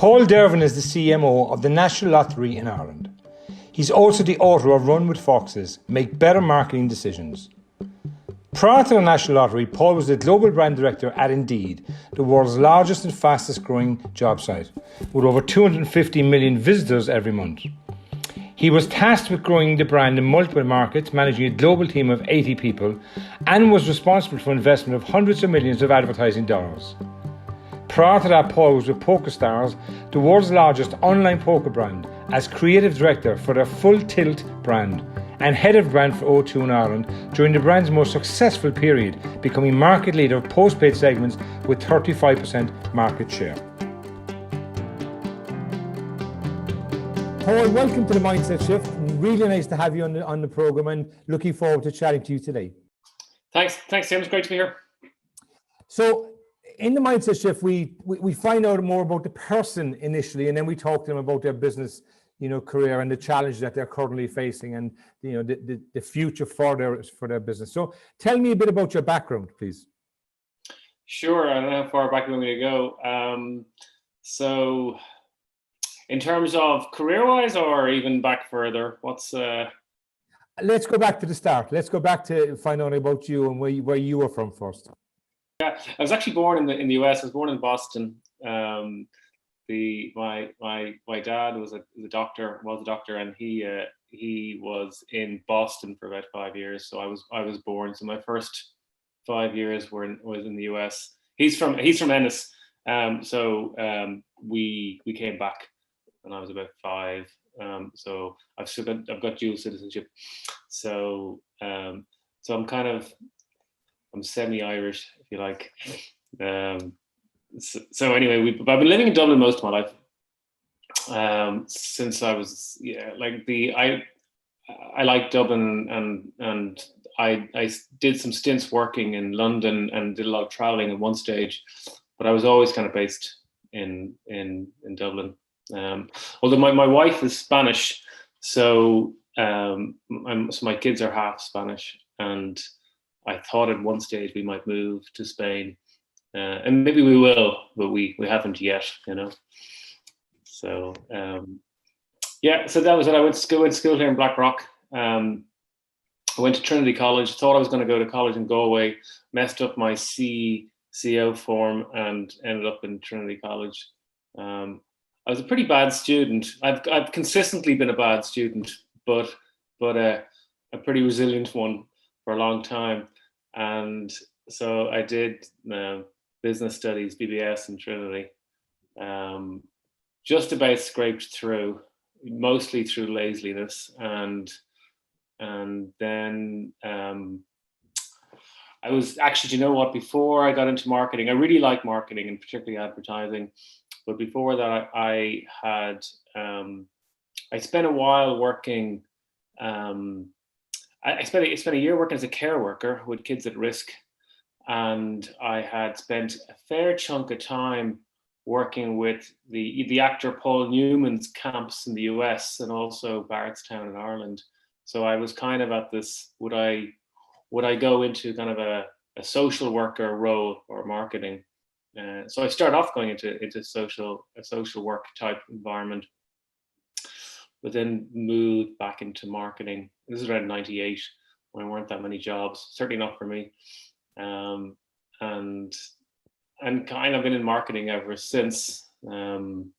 Paul Dervan is the CMO of the National Lottery in Ireland. He's also the author of Run with Foxes, Make Better Marketing Decisions. Prior to the National Lottery, Paul was the Global Brand Director at Indeed, the world's largest and fastest growing job site, with over 250 million visitors every month. He was tasked with growing the brand in multiple markets, managing a global team of 80 people, and was responsible for investment of hundreds of millions of advertising dollars. Prior to that, Paul was with PokerStars, the world's largest online poker brand, as creative director for their Full Tilt brand and head of brand for O2 in Ireland during the brand's most successful period, becoming market leader of postpaid segments with 35% market share. Paul, welcome to the Mindset Shift. Really nice to have you on the program and looking forward to chatting to you today. Thanks, Tim. It's great to be here. So, in the Mindset Shift, we find out more about the person initially, and then we talk to them about their business, career and the challenges that they're currently facing, and the future for their business. So, tell me a bit about your background, please. Sure. I don't know how far back you want me to go. So, in terms of career-wise, or even back further, Let's go back to the start. Let's go back to find out about you and where you were from first. Yeah, I was actually born in the US. I was born in Boston. My dad was a doctor, and he was in Boston for about 5 years. So I was born. So my first 5 years was in the US. He's from Ennis. So we came back when I was about 5. So I've got dual citizenship. So I'm semi-Irish, if you like. So anyway, I've been living in Dublin most of my life. Since I was, I like Dublin, and I did some stints working in London and did a lot of traveling at one stage, but I was always kind of based in Dublin. Although my wife is Spanish, so my kids are half Spanish, and I thought at one stage we might move to Spain, and maybe we will, but we haven't yet, So so that was it. I went to school here in Blackrock. I went to Trinity College. Thought I was going to go to college in Galway. Messed up my CO form and ended up in Trinity College. I was a pretty bad student. I've consistently been a bad student, but a pretty resilient one for a long time. And so I did business studies, BBS in Trinity. Just about scraped through, mostly through laziness, and then I was actually, before I got into marketing, I really like marketing and particularly advertising. But before that, I spent a while working. I spent a year working as a care worker with kids at risk, and I had spent a fair chunk of time working with the actor Paul Newman's camps in the US and also Barrettstown in Ireland. So I was kind of at this: would I go into kind of a social worker role or marketing? So I started off going into a social work type environment, but then moved back into marketing. This is around 98, when there weren't that many jobs, certainly not for me. And kind of been in marketing ever since, and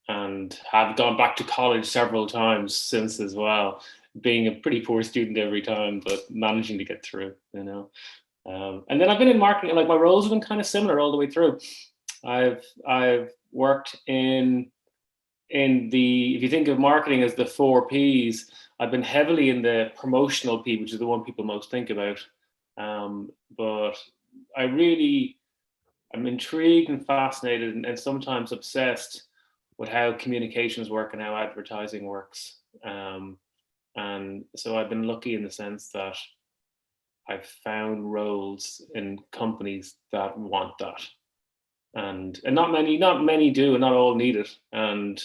have gone back to college several times since as well, being a pretty poor student every time, but managing to get through, And then I've been in marketing, like my roles have been kind of similar all the way through. I've worked in the, if you think of marketing as the 4 Ps, I've been heavily in the promotional P, which is the one people most think about. But I'm intrigued and fascinated and sometimes obsessed with how communications work and how advertising works. And so I've been lucky in the sense that I've found roles in companies that want that. And not many do, and not all need it, and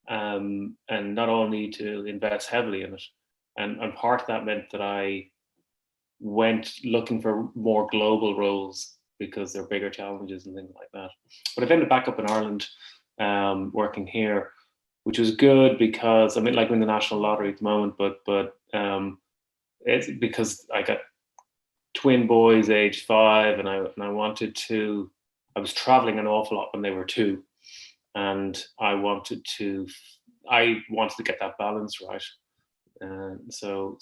not all need to invest heavily in it. And part of that meant that I went looking for more global roles because there are bigger challenges and things like that. But I've ended back up in Ireland, working here, which was good because I'm in the national lottery at the moment, but it's because I got twin boys aged 5, and I wanted to. I was traveling an awful lot when they were 2, and I wanted to get that balance right. So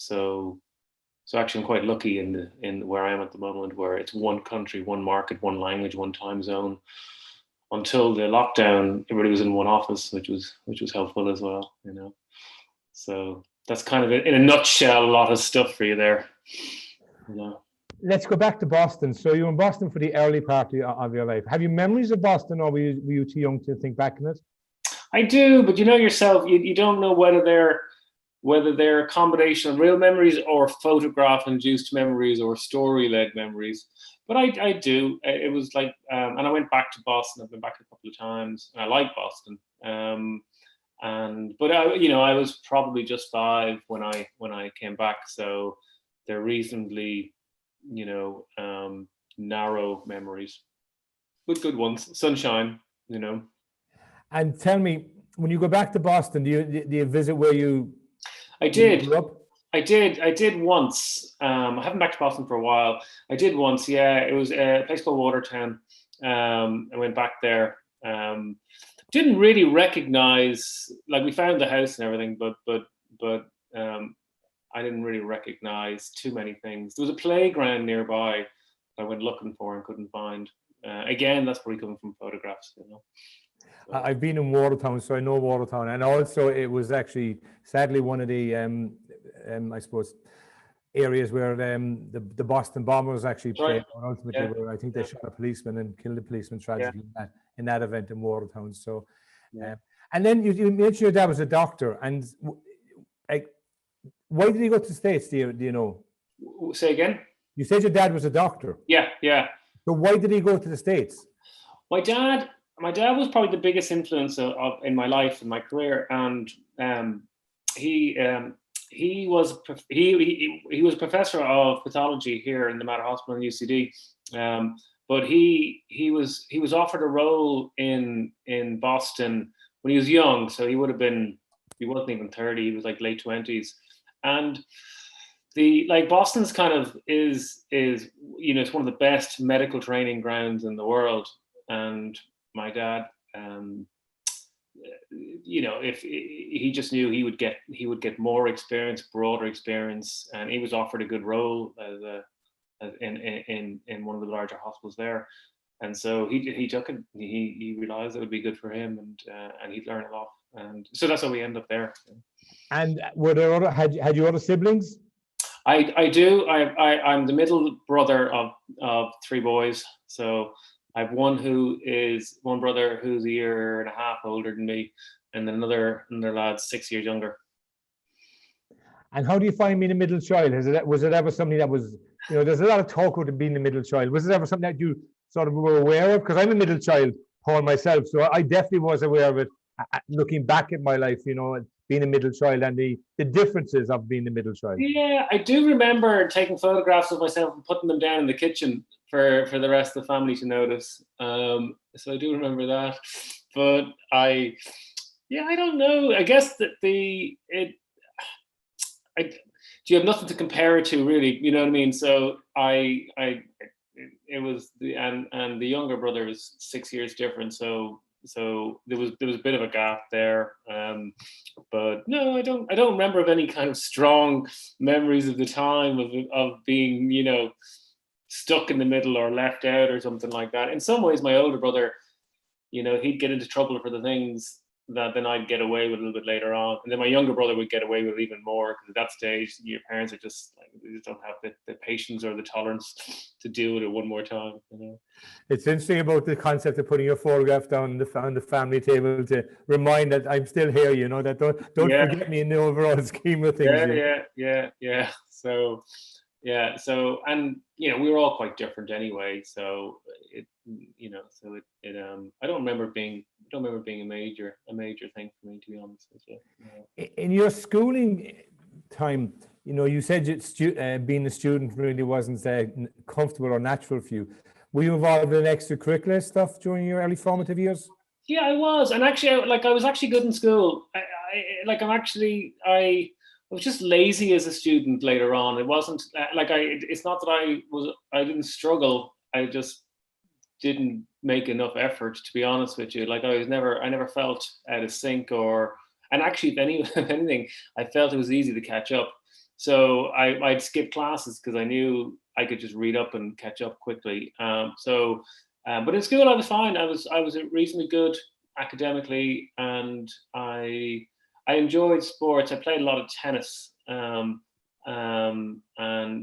actually, I'm quite lucky in where I am at the moment, where it's one country, one market, one language, one time zone. Until the lockdown, everybody was in one office, which was helpful as well, you know. So that's kind of it in a nutshell. A lot of stuff for you there, you know. Let's go back to Boston. So you were in Boston for the early part of your life. Have you memories of Boston, or were you too young to think back on it? I do, but you know yourself, you don't know whether they're a combination of real memories or photograph-induced memories or story-led memories. But I do. It was like, and I went back to Boston. I've been back a couple of times, and I like Boston. But I was probably just 5 when I came back, so they're reasonably, narrow memories, but good ones. Sunshine, you know. And tell me, when you go back to Boston, do you visit where you? I did. Grew up? I did once. I haven't been back to Boston for a while. I did once. Yeah, it was a place called Watertown. I went back there. Didn't really recognize, like, we found the house and everything, but I didn't really recognize too many things. There was a playground nearby I went looking for and couldn't find. Again, that's probably coming from photographs, you know. So. I've been in Watertown, so I know Watertown, and also it was actually sadly one of the I suppose areas where the Boston bombers actually played, and ultimately where I think they shot a policeman and killed a policeman tragically in that event in Watertown. So, and then you mentioned your dad was a doctor, and why did he go to the States? Do you know? Say again? You said your dad was a doctor. Yeah. So why did he go to the States? My dad was probably the biggest influence in my life and my career, and he was a professor of pathology here in the Mater Hospital in UCD. But he was offered a role in Boston when he was young, so he wasn't even 30. He was like late 20s, and Boston's kind of is it's one of the best medical training grounds in the world. And my dad, if he just knew he would get more experience, broader experience, and he was offered a good role in one of the larger hospitals there, and so he took it. He realized it would be good for him, and he'd learn a lot, and so that's how we end up there. And were there had you other siblings? I do. I'm the middle brother of 3 boys, so I have one brother who's a year and a half older than me, and then another lad 6 years younger. And how do you find being a middle child? Was it ever something that was, there's a lot of talk about being a middle child. Was it ever something that you sort of were aware of? Because I'm a middle child, Paul, myself, so I definitely was aware of it. Looking back at my life, being a middle child and the differences of being a middle child. Yeah, I do remember taking photographs of myself and putting them down in the kitchen for the rest of the family to notice. So I do remember that, but I don't know. I guess that you have nothing to compare it to, really. You know what I mean? So it was and the younger brother was 6 years different. So there was a bit of a gap there, but no, I don't remember of any kind of strong memories of the time of being stuck in the middle or left out or something like that. In some ways, my older brother, he'd get into trouble for the things that then I'd get away with a little bit later on, and then my younger brother would get away with it even more, because at that stage your parents are just they just don't have the patience or the tolerance to deal with it one more time. It's interesting about the concept of putting your photograph down on the family table to remind that I'm still here. That don't forget me in the overall scheme of things. Yeah. So and we were all quite different anyway. So I don't remember being a major thing for me, to be honest with you. In your schooling time, you said being a student really wasn't comfortable or natural for you. Were you involved in extracurricular stuff during your early formative years? Yeah, I was, and actually, I was actually good in school. I was just lazy as a student later on. It wasn't it's not that I didn't struggle. I just didn't make enough effort, to be honest with you. Like I never felt out of sync, and actually, if anything, I felt it was easy to catch up. So I'd skip classes because I knew I could just read up and catch up quickly. But in school I was fine. I was reasonably good academically, and I enjoyed sports. I played a lot of tennis, and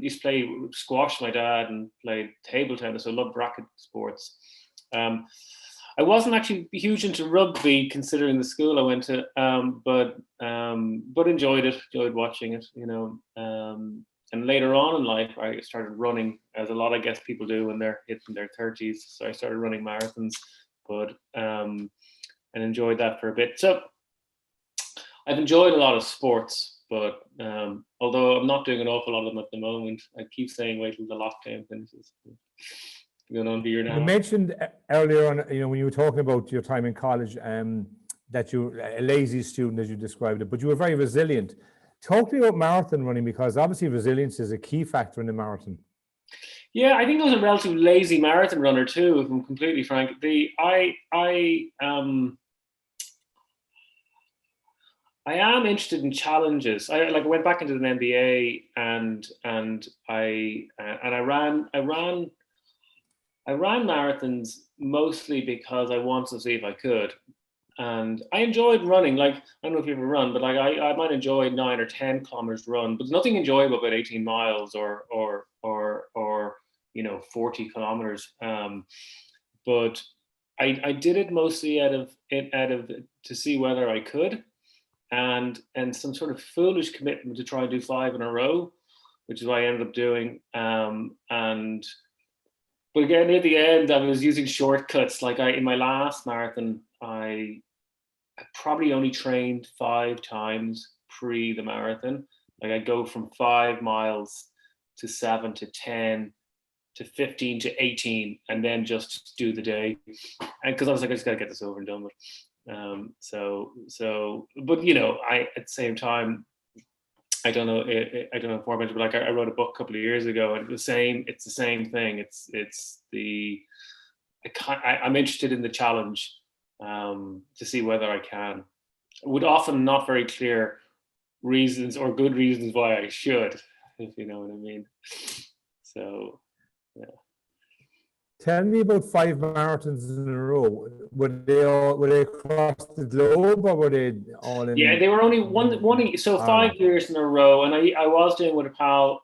used to play squash with my dad, and played table tennis. So I loved racket sports. I wasn't actually huge into rugby, considering the school I went to, but enjoyed it. Enjoyed watching it, And later on in life, I started running, as a lot, I guess, people do when they're hitting their 30s. So I started running marathons, and enjoyed that for a bit. So I've enjoyed a lot of sports, but although I'm not doing an awful lot of them at the moment, I keep saying wait till the lockdown finishes. Going on to year now. You mentioned earlier on, when you were talking about your time in college, that you're a lazy student, as you described it, but you were very resilient. Talk to me about marathon running, because obviously resilience is a key factor in the marathon. Yeah, I think I was a relatively lazy marathon runner too, if I'm completely frank. I am interested in challenges. I went back into the NBA, and I ran marathons mostly because I wanted to see if I could. And I enjoyed running. Like, I don't know if you ever run, but I might enjoy 9 or 10 kilometers run, but there's nothing enjoyable about 18 miles or 40 kilometers. But I did it mostly out of to see whether I could, and some sort of foolish commitment to try and do 5 in a row, which is what I ended up doing. But again, near the end, I was using shortcuts. Like in my last marathon, I probably only trained 5 times pre the marathon. Like I'd go from 5 miles to 7 to 10 to 15 to 18, and then just do the day. And because I was like, I just got to get this over and done with. But at the same time, I don't know if more about it, but I wrote a book a couple of years ago, and it's the same thing. I'm interested in the challenge, to see whether I can, with often not very clear reasons or good reasons why I should, if you know what I mean. So, yeah. Tell me about 5 marathons in a row. Were they across the globe, or were they all in? Yeah, they were only one. So 5 years in a row, and I was doing with a pal,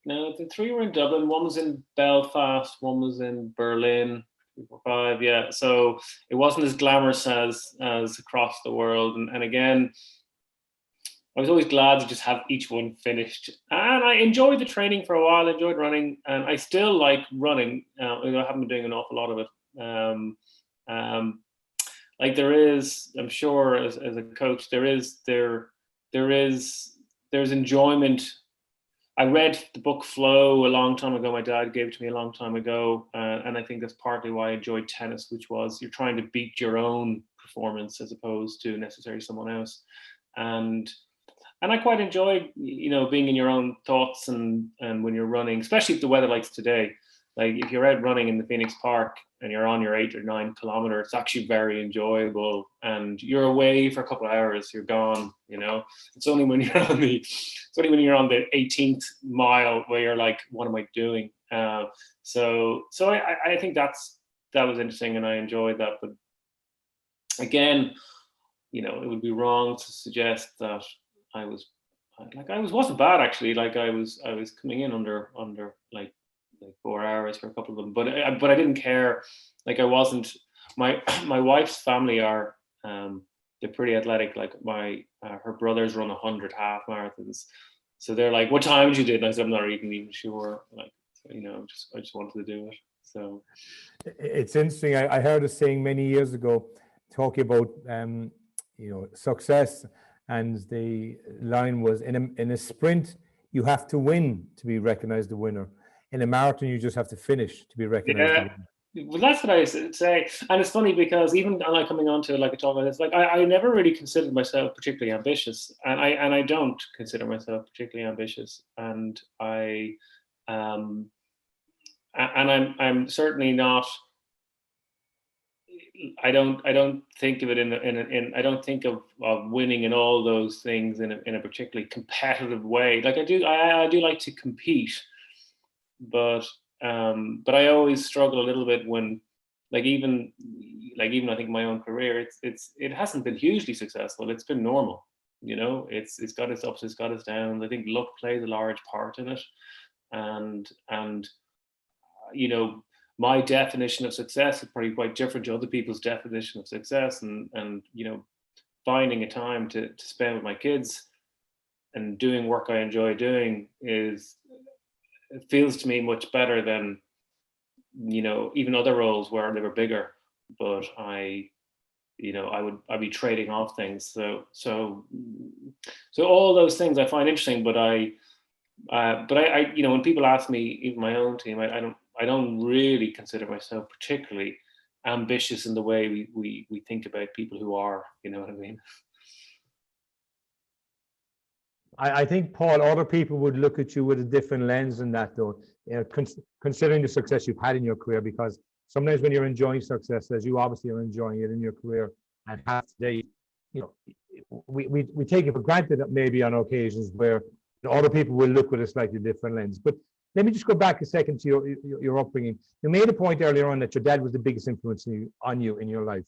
no, the 3 were in Dublin. One was in Belfast. One was in Berlin. 3, 4, 5. Yeah, so it wasn't as glamorous as across the world, and again, I was always glad to just have each one finished. And I enjoyed the training for a while. I enjoyed running, and I still like running. I haven't been doing an awful lot of it. There is, I'm sure, as a coach, there's enjoyment. I read the book Flow a long time ago. My dad gave it to me a long time ago, and I think that's partly why I enjoyed tennis, which was you're trying to beat your own performance as opposed to necessarily someone else. And I quite enjoyed, being in your own thoughts and when you're running, especially if the weather likes today. Like if you're out running in the Phoenix Park and you're on your 8 or 9 kilometer, it's actually very enjoyable. And you're away for a couple of hours, you're gone. It's only when you're on the 18th mile where you're like, what am I doing? So I think that was interesting, and I enjoyed that. But again, it would be wrong to suggest that I wasn't bad actually. Like I was coming in under like 4 hours for a couple of them, but I didn't care. Like I wasn't. My wife's family are they're pretty athletic. Like her brothers run 100 half marathons, so they're like, "What time did you do?" And I said, "I'm not even sure." Like I just wanted to do it. So it's interesting. I heard a saying many years ago talking about success. And the line was, in a sprint, you have to win to be recognized the winner. In a marathon, you just have to finish to be recognized the Yeah. winner. Well, that's what I say, and it's funny because even like coming on to like a talk about this, like I never really considered myself particularly ambitious, and I don't consider myself particularly ambitious, and um, I'm certainly not. I don't think of it in I don't think of winning in all those things in a particularly competitive way. Like I do like to compete, but I always struggle a little bit when even I think my own career, it hasn't been hugely successful. It's been normal, it's got its ups, it's got its downs. I think luck plays a large part in it, and my definition of success is probably quite different to other people's definition of success, and finding a time to spend with my kids and doing work I enjoy doing it feels to me much better than even other roles where they were bigger, but I'd be trading off things. So all those things I find interesting, but I when people ask me, even my own team, I don't really consider myself particularly ambitious in the way we think about people who are, you know what I mean? I think, Paul, other people would look at you with a different lens than that, though, considering the success you've had in your career, because sometimes when you're enjoying success, as you obviously are enjoying it in your career and have today, we take it for granted that maybe on occasions where other people will look with a slightly different lens. But let me just go back a second to your upbringing. You made a point earlier on that your dad was the biggest influence on you in your life.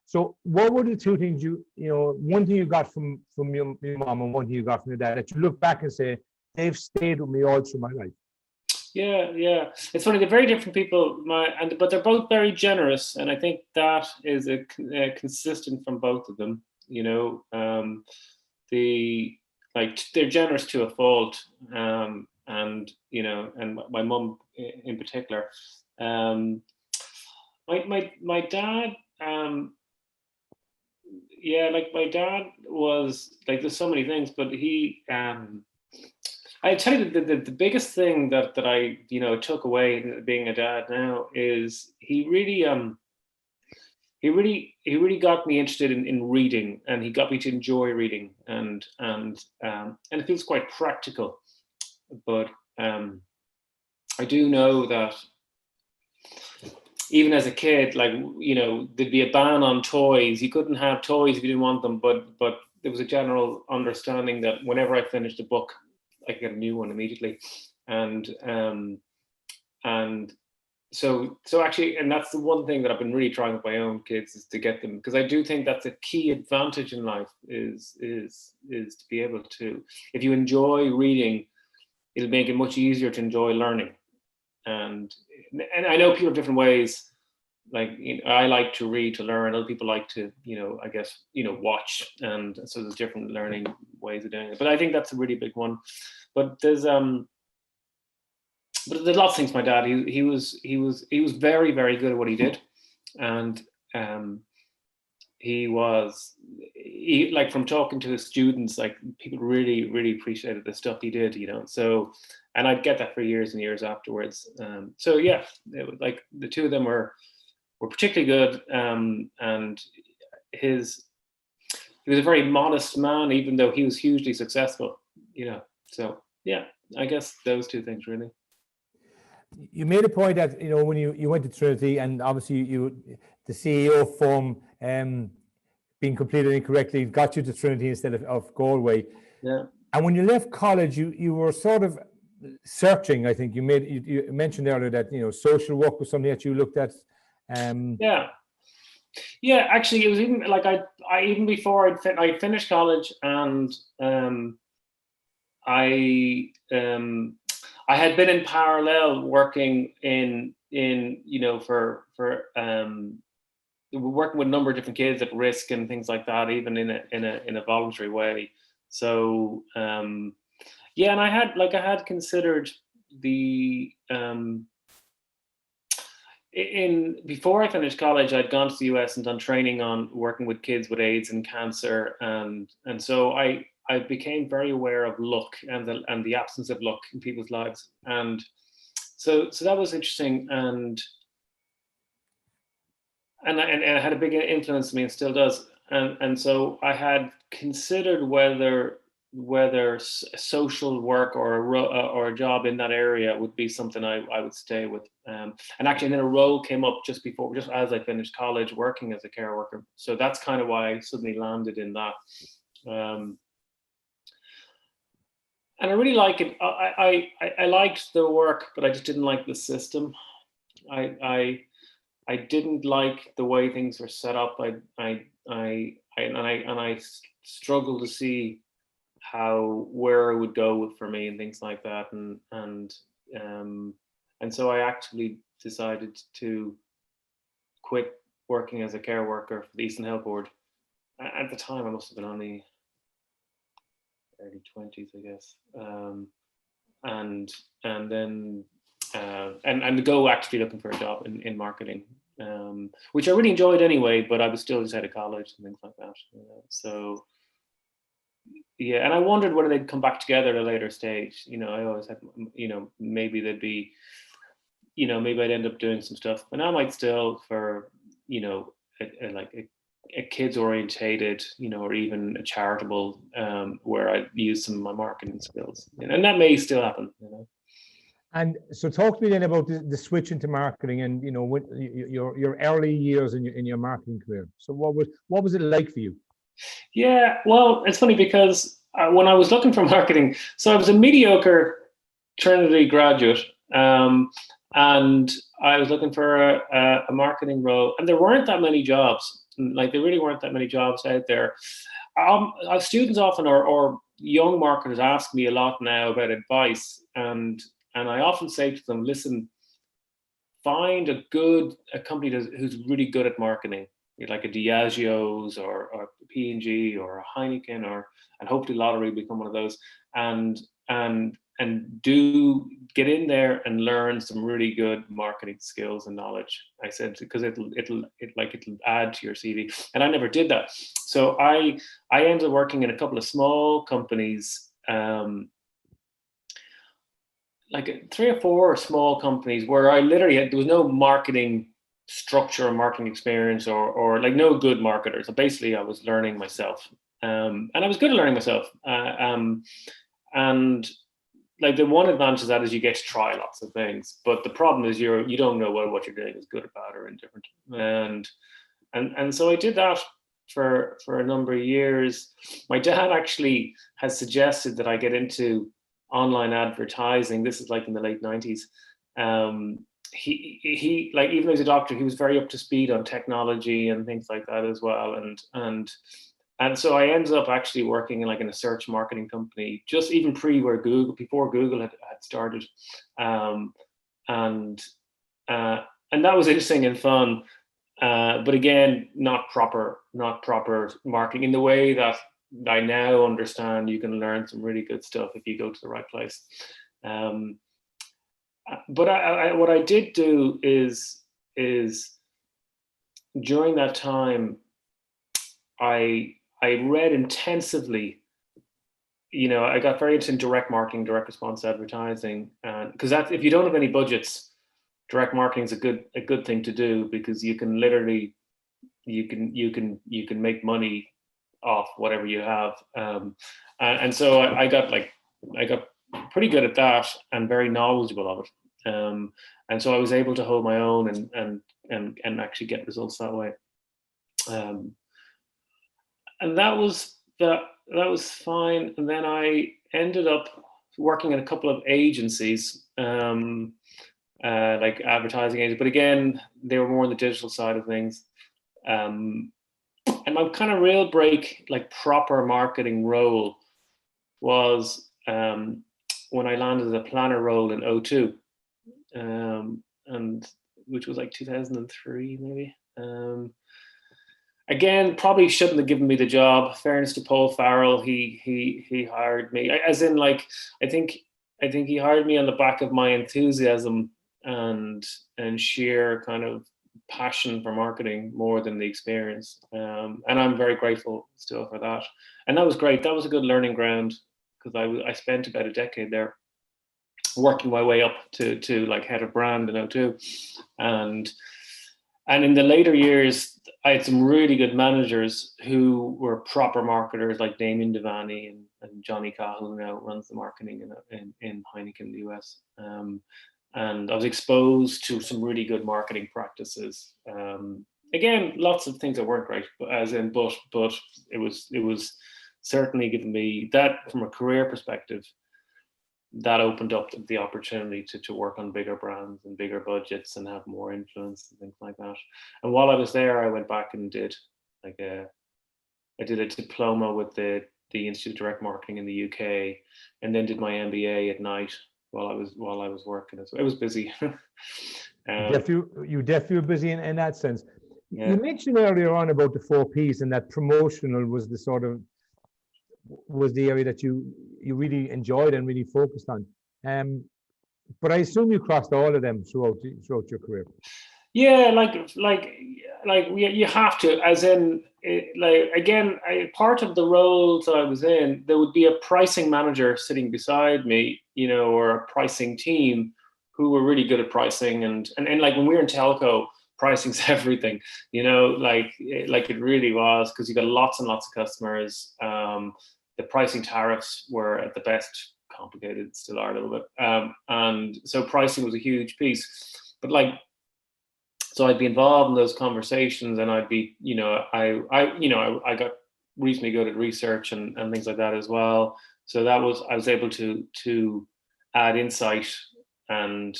So what were the two things one thing you got from your mom and one thing you got from your dad that you look back and say, they've stayed with me all through my life? Yeah. It's funny, they're very different people, but they're both very generous. And I think that is a consistent from both of them, they're generous to a fault. And my mum in particular, my dad, my dad was there's so many things, but I tell you the biggest thing that I took away being a dad now is he really got me interested in reading, and he got me to enjoy reading, and it feels quite practical, but I do know that even as a kid, there'd be a ban on toys. You couldn't have toys if you didn't want them, but there was a general understanding that whenever I finished a book, I could get a new one immediately. And so actually, and that's the one thing that I've been really trying with my own kids, is to get them, because I do think that's a key advantage in life is to be able to, if you enjoy reading, it'll make it much easier to enjoy learning. And I know people have different ways. I like to read to learn. Other people like to, watch. And so there's different learning ways of doing it. But I think that's a really big one. But there's lots of things. My dad, he was very, very good at what he did, and from talking to his students, people really, really appreciated the stuff he did, So, and I'd get that for years and years afterwards. So yeah, it was the two of them were particularly good, and he was a very modest man, even though he was hugely successful, So yeah, I guess those two things really. You made a point that when you went to Trinity, and obviously the CEO form being completed incorrectly got you to Trinity instead of Galway. Yeah. And when you left college, you were sort of searching. I think you mentioned earlier that social work was something that you looked at. Yeah. Actually, it was even I even before I finished college, and I had been in parallel working in for working with a number of different kids at risk and things like that, even in a voluntary way. So and I had considered before I finished college, I'd gone to the US and done training on working with kids with AIDS and cancer, and so I I became very aware of luck and the absence of luck in people's lives, and so that was interesting, and it had a big influence on me, and still does. And so I had considered whether social work or a job in that area would be something I would stay with. And actually, then a role came up just as I finished college, working as a care worker. So that's kind of why I suddenly landed in that. And I really like it. I liked the work, but I just didn't like the system. I didn't like the way things were set up. I struggled to see where it would go for me and things like that. And so I actually decided to quit working as a care worker for the Eastern Health Board. At the time, I must have been only early 20s, I guess. And then go actually looking for a job in marketing, which I really enjoyed anyway, but I was still just out of college and things like that. So yeah, and I wondered whether they'd come back together at a later stage. I always had, maybe they'd be, maybe I'd end up doing some stuff, and I might still for, a kids orientated, or even a charitable, where I use some of my marketing skills, and that may still happen. And so, talk to me then about the switch into marketing, and when your early years in your marketing career. So, what was it like for you? Yeah, well, it's funny because when I was looking for marketing, so I was a mediocre Trinity graduate, and I was looking for a marketing role, and there weren't that many jobs. Like, there really weren't that many jobs out there. Students often or young marketers ask me a lot now about advice, and I often say to them, listen, find a company who's really good at marketing, like a Diageo's or P&G or a Heineken, and hopefully Lottery will become one of those, and do get in there and learn some really good marketing skills and knowledge. I said, because it'll add to your CV. And I never did that. So I ended up working in a couple of small companies, like 3 or 4 small companies, where I literally there was no marketing structure or marketing experience or like no good marketers. So basically I was learning myself, and I was good at learning myself, and like the one advantage of that is you get to try lots of things, but the problem is you don't know what you're doing is good or bad or indifferent. And so I did that for a number of years. My dad actually has suggested that I get into online advertising. This is like in the late 90s. He like, even though he's a doctor, he was very up to speed on technology and things like that as well. And so I ended up actually working in a search marketing company, just even before Google had started. And that was interesting and fun. But again, not proper marketing in the way that I now understand. You can learn some really good stuff if you go to the right place. But what I did do is during that time, I read intensively. I got very into direct marketing, direct response advertising, because if you don't have any budgets, direct marketing is a good thing to do, because you can literally you can make money off whatever you have, and so I got pretty good at that and very knowledgeable of it, and so I was able to hold my own and actually get results that way. And that was fine. And then I ended up working in a couple of agencies, like advertising agents, but again, they were more on the digital side of things. And my kind of real break, like proper marketing role, was when I landed as a planner role in O2, and which was like 2003 maybe. Again, probably shouldn't have given me the job. Fairness to Paul Farrell, he hired me. As in, like, I think he hired me on the back of my enthusiasm and sheer kind of passion for marketing more than the experience. And I'm very grateful still for that. And that was great. That was a good learning ground, because I spent about a decade there working my way up to like head of brand in O2. And in the later years, I had some really good managers who were proper marketers, like Damien Devani and Johnny Cahill, who now runs the marketing in Heineken in the US. And I was exposed to some really good marketing practices. Again, lots of things that weren't great, but it was certainly given me that, from a career perspective, that opened up the opportunity to work on bigger brands and bigger budgets and have more influence and things like that. And while I was there, I went back and did a diploma with the Institute of Direct Marketing in the UK, and then did my MBA at night while I was working. So it was busy. You definitely were busy in that sense. Yeah. You mentioned earlier on about the 4 Ps, and that promotional was the area that you really enjoyed and really focused on. But I assume you crossed all of them throughout your career. Yeah, you have to, as in, part of the roles I was in, there would be a pricing manager sitting beside me, or a pricing team who were really good at pricing, and like when we were in telco, pricing's everything, like it really was, because you got lots and lots of customers. The pricing tariffs were at the best complicated, still are a little bit, and so pricing was a huge piece. But so I'd be involved in those conversations, and I'd be, I got reasonably good at research and things like that as well. So I was able to add insight and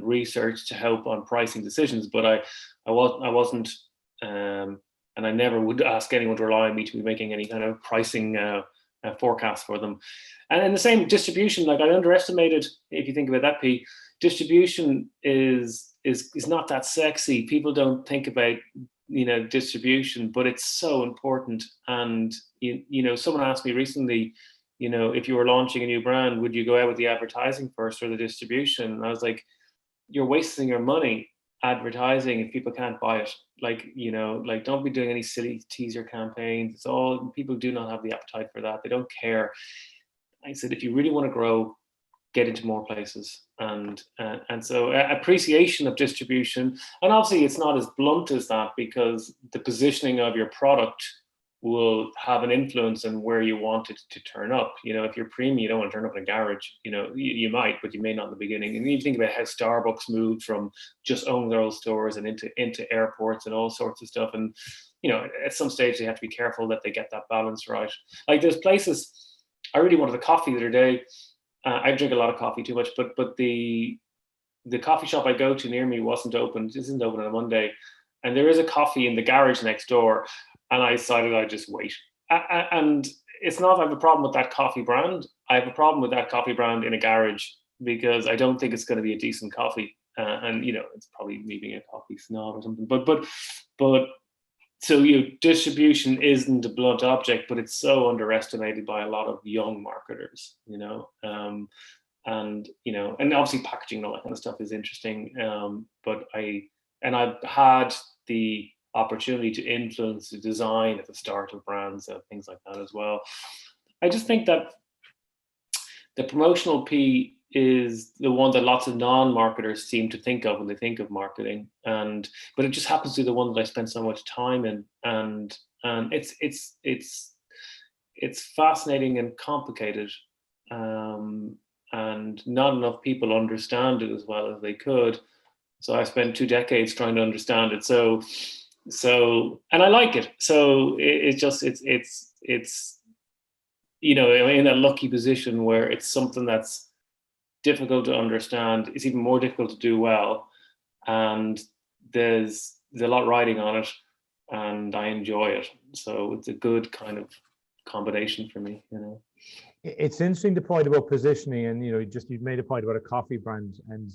research to help on pricing decisions. But I wasn't, and I never would ask anyone to rely on me to be making any kind of pricing forecast for them. And in the same distribution, like I underestimated, if you think about that, P, distribution is not that sexy. People don't think about, distribution, but it's so important. And, someone asked me recently, if you were launching a new brand, would you go out with the advertising first or the distribution? And I was like, you're wasting your money advertising if people can't buy it. Don't be doing any silly teaser campaigns. It's all, people do not have the appetite for that. They don't care. I said, if you really want to grow, get into more places. And so appreciation of distribution. And obviously it's not as blunt as that, because the positioning of your product will have an influence on where you want it to turn up. If you're premium, you don't want to turn up in a garage. You might, but you may not in the beginning. And you think about how Starbucks moved from just owning their own stores and into airports and all sorts of stuff. And at some stage they have to be careful that they get that balance right. Like there's places, I really wanted a coffee the other day. I drink a lot of coffee, too much, but the coffee shop I go to near me isn't open on a Monday, and there is a coffee in the garage next door. And I decided I'd just wait. And it's not I have a problem with that coffee brand. I have a problem with that coffee brand in a garage, because I don't think it's going to be a decent coffee. And it's probably me being a coffee snob or something. But so distribution isn't a blunt object, but it's so underestimated by a lot of young marketers. And obviously packaging and all that kind of stuff is interesting. But I've had the opportunity to influence the design at the start of brands and things like that as well. I just think that the promotional P is the one that lots of non-marketers seem to think of when they think of marketing, but it just happens to be the one that I spend so much time in, and it's fascinating and complicated, and not enough people understand it as well as they could. So I spent 2 decades trying to understand it. So, and I like it. So it's in a lucky position where it's something that's difficult to understand. It's even more difficult to do well. And there's a lot riding on it, and I enjoy it. So it's a good kind of combination for me, It's interesting, the point about positioning, and you've made a point about a coffee brand and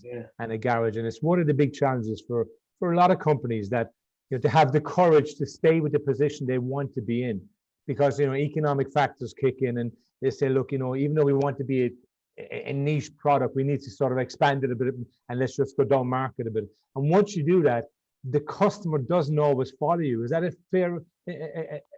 a garage, and it's one of the big challenges for a lot of companies, that to have the courage to stay with the position they want to be in, because economic factors kick in, and they say, look, even though we want to be a niche product, we need to sort of expand it a bit, and let's just go down market a bit. And once you do that, the customer doesn't always follow you. Is that a fair,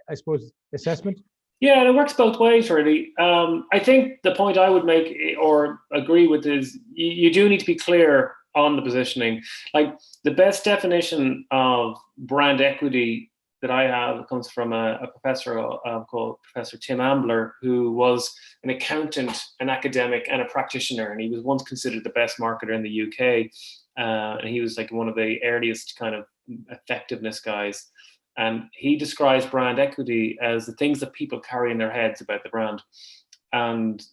I suppose, assessment? Yeah, it works both ways, really. I think the point I would make or agree with is you do need to be clear on the positioning. Like the best definition of brand equity that I have comes from a professor called Professor Tim Ambler, who was an accountant, an academic, and a practitioner, and he was once considered the best marketer in the UK. And he was like one of the earliest kind of effectiveness guys. And he describes brand equity as the things that people carry in their heads about the brand, and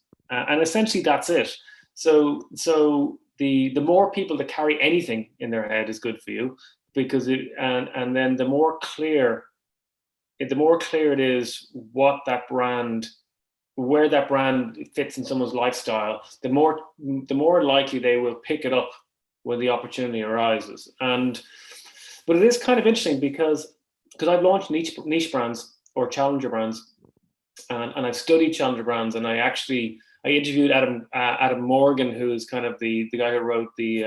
essentially that's it. So the more people that carry anything in their head is good for you, because and then the more clear it is what that brand, where that brand fits in someone's lifestyle, the more likely they will pick it up when the opportunity arises. But it is kind of interesting because I've launched niche brands or challenger brands, and I've studied challenger brands, and I interviewed Adam Morgan, who is kind of the guy who wrote he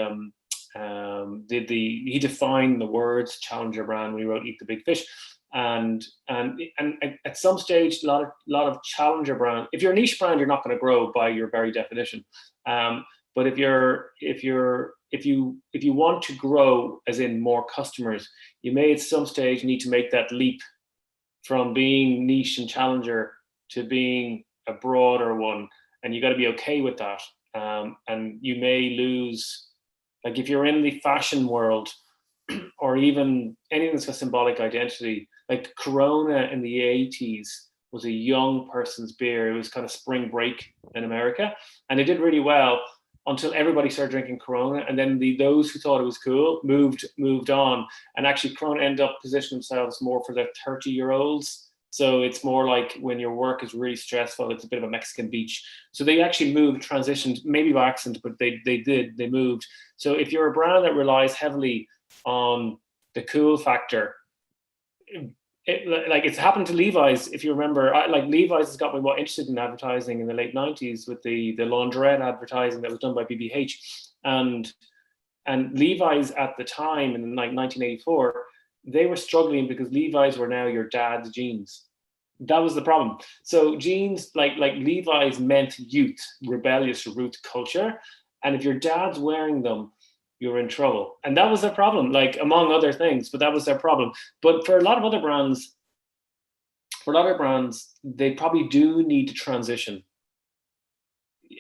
defined the words challenger brand when he wrote Eat the Big Fish, and at some stage a lot of challenger brand, if you're a niche brand, you're not going to grow by your very definition. But if you want to grow, as in more customers, you may at some stage need to make that leap from being niche and challenger to being a broader one, and you got to be okay with that. And you may lose, like if you're in the fashion world, or even anything that's got symbolic identity, like Corona in the 80s was a young person's beer. It was kind of spring break in America, and it did really well until everybody started drinking Corona, and then those who thought it was cool moved on, and actually Corona ended up positioning themselves more for the 30-year-olds. So it's more like when your work is really stressful, it's a bit of a Mexican beach. So they actually transitioned, maybe by accident, but they moved. So if you're a brand that relies heavily on the cool factor, like it's happened to Levi's, if you remember. Like Levi's has got me more interested in advertising in the late 90s with the laundrette advertising that was done by BBH, and Levi's at the time in like 1984, they were struggling because Levi's were now your dad's jeans. That was the problem. So jeans like Levi's meant youth, rebellious root culture, and if your dad's wearing them, you're in trouble. And that was their problem, like among other things, but that was their problem. But for a lot of other brands, they probably do need to transition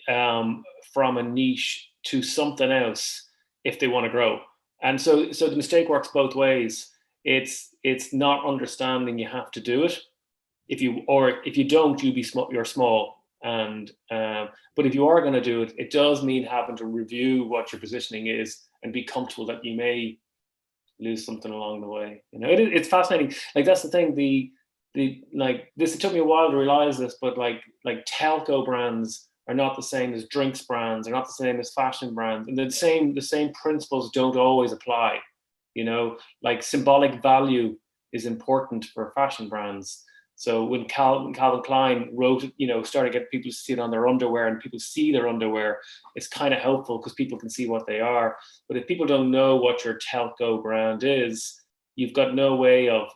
from a niche to something else if they want to grow. And so the mistake works both ways. It's not understanding you have to do it. If you don't, you're small. And but if you are going to do it, it does mean having to review what your positioning is and be comfortable that you may lose something along the way. You know, it's fascinating. Like that's the thing. It took me a while to realize this, but like telco brands are not the same as drinks brands, are not the same as fashion brands, and the same principles don't always apply. You know, like symbolic value is important for fashion brands. So when Calvin Klein wrote, started getting people to see it on their underwear, and people see their underwear, it's kind of helpful because people can see what they are. But if people don't know what your telco brand is, you've got no way of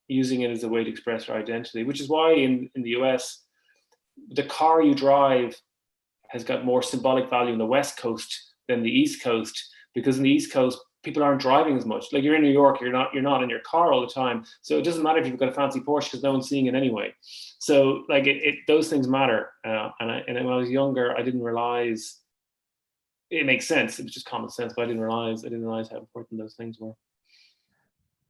using it as a way to express your identity, which is why in the US, the car you drive has got more symbolic value in the West Coast than the East Coast, because in the East Coast, people aren't driving as much. Like you're in New York, you're not in your car all the time. So it doesn't matter if you've got a fancy Porsche because no one's seeing it anyway. So like those things matter. And when I was younger, I didn't realize it makes sense. It was just common sense, but I didn't realize how important those things were.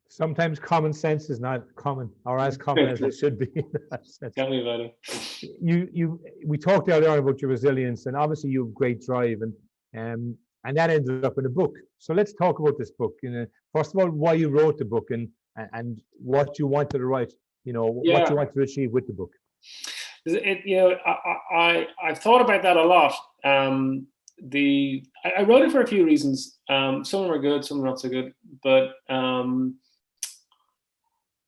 Sometimes common sense is not common, or as common as it should be. Tell me about it. We talked earlier on about your resilience, and obviously you have great drive, and that ended up in a book. So let's talk about this book. First of all, why you wrote the book, and what you wanted to write. What you wanted to achieve with the book. I've thought about that a lot. I wrote it for a few reasons. Some of them are good, some are not so good. But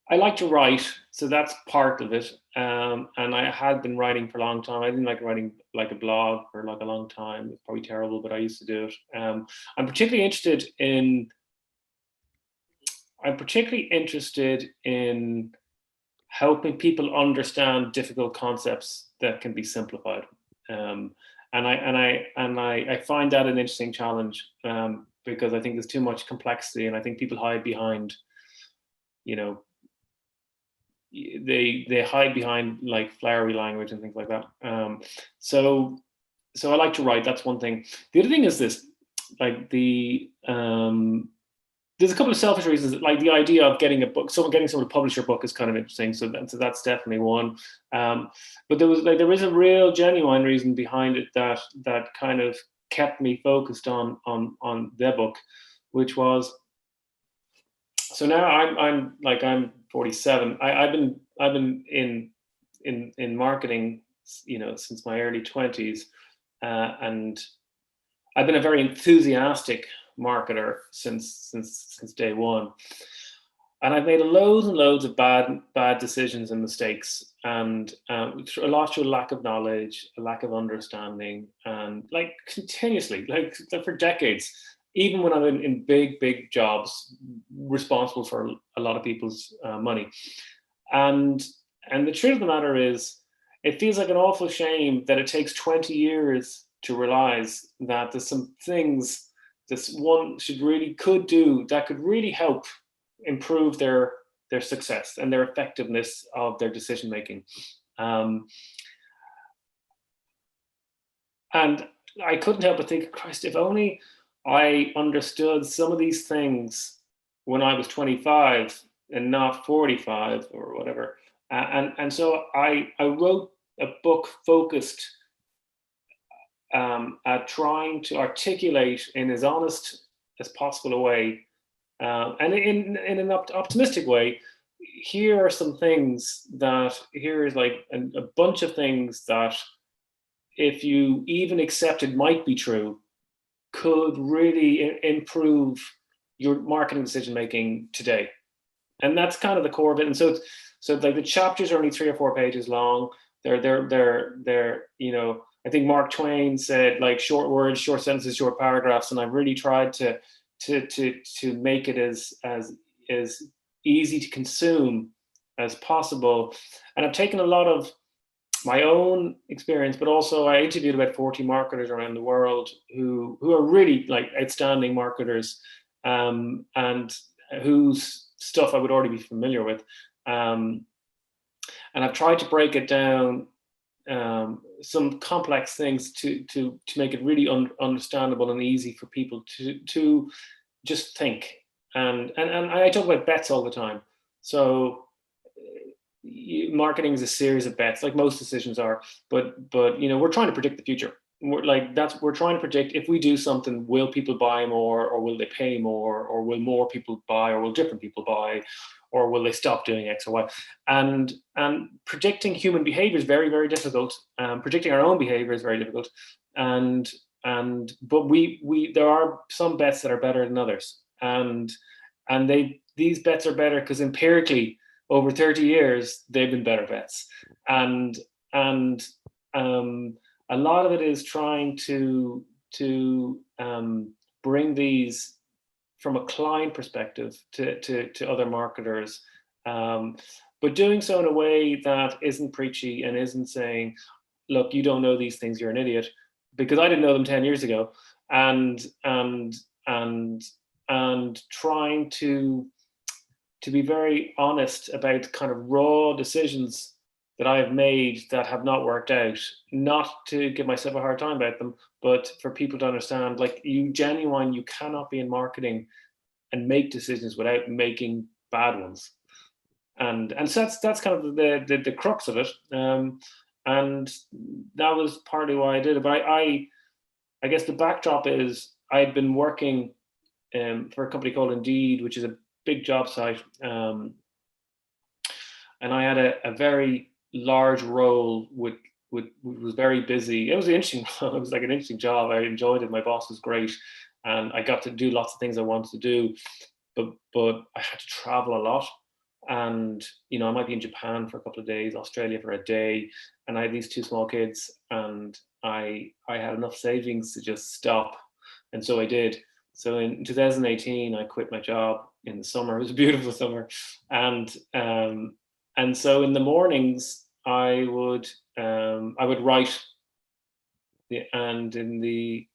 I like to write, so that's part of it. And I had been writing for a long time. I didn't like writing like a blog for like a long time. It's probably terrible, but I used to do it. I'm particularly interested in I'm particularly interested in helping people understand difficult concepts that can be simplified. And I find that an interesting challenge, because I think there's too much complexity, and I think people hide behind, you know, they hide behind like flowery language and things like that. So I like to write. That's one thing. The other thing is this, like there's a couple of selfish reasons, like the idea of getting a book, getting someone to publish your book is kind of interesting. So that's definitely one. But there is a real genuine reason behind it that kind of kept me focused on their book, which was, so now I'm 47. I've been in marketing, since my early 20s, and I've been a very enthusiastic marketer since day one, and I've made loads and loads of bad decisions and mistakes, and a lot through lack of knowledge, a lack of understanding, and like continuously, like for decades, even when I'm in big jobs, responsible for a lot of people's money, and the truth of the matter is, it feels like an awful shame that it takes 20 years to realize that there's some things this one could do that could really help improve their success and their effectiveness of their decision making. And I couldn't help but think, Christ, if only I understood some of these things when I was 25 and not 45 or whatever. And so I wrote a book focused at trying to articulate in as honest as possible a way, and in an optimistic way. Here are some things here is like a bunch of things that, if you even accepted might be true, could really improve your marketing decision making today. And that's kind of the core of it. And so like the chapters are only 3 or 4 pages long. They're I think Mark Twain said, like, short words, short sentences, short paragraphs, and I've really tried to make it as easy to consume as possible. And I've taken a lot of my own experience, but also I interviewed about 40 marketers around the world who are really like outstanding marketers, and whose stuff I would already be familiar with. And I've tried to break it down, some complex things to make it really understandable and easy for people to just think. And I talk about bets all the time. So marketing is a series of bets, like most decisions are. But we're trying to predict the future. We're trying to predict, if we do something, will people buy more, or will they pay more, or will more people buy, or will different people buy, or will they stop doing X or Y? And predicting human behavior is very, very difficult. Predicting our own behavior is very difficult. But there are some bets that are better than others. And these bets are better because empirically, over 30 years, they've been better bets. And a lot of it is trying to bring these from a client perspective to other marketers, but doing so in a way that isn't preachy and isn't saying, look, you don't know these things, you're an idiot, because I didn't know them 10 years ago. And trying to be very honest about kind of raw decisions that I have made that have not worked out, not to give myself a hard time about them, but for people to understand, like, you cannot be in marketing and make decisions without making bad ones. And so that's kind of the crux of it. And that was partly why I did it. But I guess the backdrop is, I'd been working for a company called Indeed, which is a big job site. And I had a very large role was very busy. It was an interesting role. It was like an interesting job. I enjoyed it. My boss was great, and I got to do lots of things I wanted to do. But I had to travel a lot, and I might be in Japan for a couple of days, Australia for a day, and I had these 2 small kids, and I had enough savings to just stop, and so I did. So in 2018, I quit my job, in the summer. It was a beautiful summer, and so in the mornings I would write, and in the